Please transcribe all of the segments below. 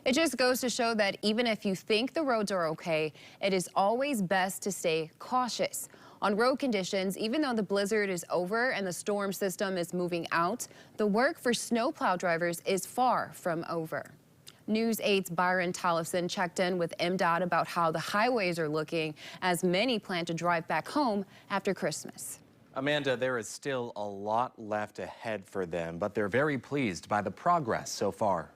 It just goes to show that even if you think the roads are okay, it is always best to stay cautious. On road conditions, even though the blizzard is over and the storm system is moving out, the work for snowplow drivers is far from over. News 8's Byron Tollefson checked in with MDOT about how the highways are looking as many plan to drive back home after Christmas. Amanda, there is still a lot left ahead for them, but they're very pleased by the progress so far.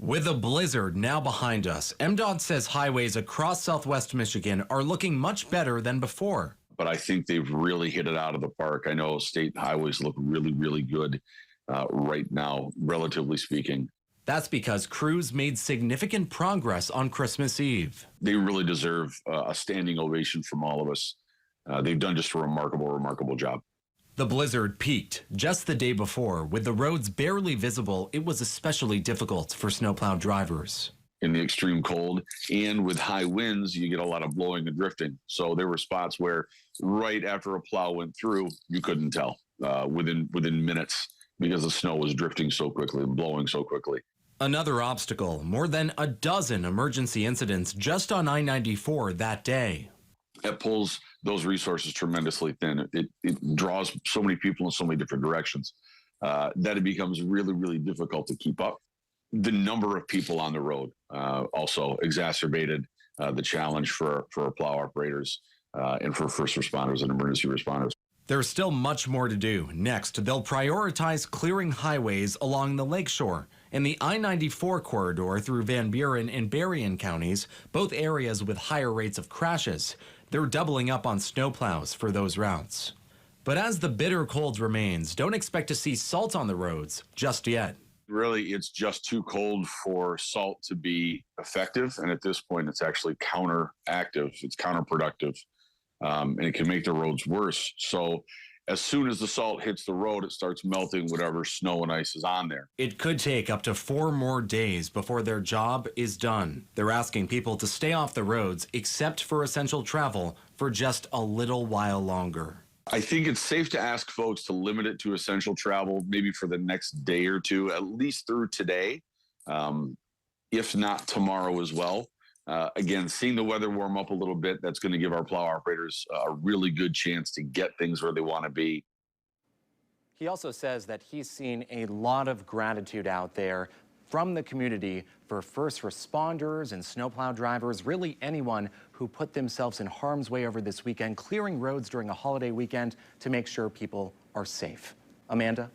With a blizzard now behind us, MDOT says highways across southwest Michigan are looking much better than before. But I think they've really hit it out of the park. I know state highways look really, really good right now, relatively speaking. That's because crews made significant progress on Christmas Eve. They really deserve a standing ovation from all of us. They've done just a remarkable, remarkable job. The blizzard peaked just the day before. With the roads barely visible, it was especially difficult for snowplow drivers. In the extreme cold and with high winds, you get a lot of blowing and drifting. So there were spots where right after a plow went through, you couldn't tell within minutes because the snow was drifting so quickly and blowing so quickly. Another obstacle, more than a dozen emergency incidents just on I-94 that day. It pulls those resources tremendously thin. It draws so many people in so many different directions that it becomes really, really difficult to keep up. The number of people on the road also exacerbated the challenge for plow operators and for first responders and emergency responders. There's still much more to do. Next, they'll prioritize clearing highways along the lakeshore and the I-94 corridor through Van Buren and Berrien counties, both areas with higher rates of crashes. They're doubling up on snowplows for those routes. But as the bitter cold remains, don't expect to see salt on the roads just yet. Really, it's just too cold for salt to be effective. And at this point, it's actually counteractive. It's counterproductive. And it can make the roads worse. So as soon as the salt hits the road, it starts melting whatever snow and ice is on there. It could take up to 4 more days before their job is done. They're asking people to stay off the roads, except for essential travel, for just a little while longer. I think it's safe to ask folks to limit it to essential travel, maybe for the next day or two, at least through today, if not tomorrow as well. Again, seeing the weather warm up a little bit, that's going to give our plow operators a really good chance to get things where they want to be. He also says that he's seen a lot of gratitude out there from the community for first responders and snowplow drivers, really anyone who put themselves in harm's way over this weekend, clearing roads during a holiday weekend to make sure people are safe. Amanda?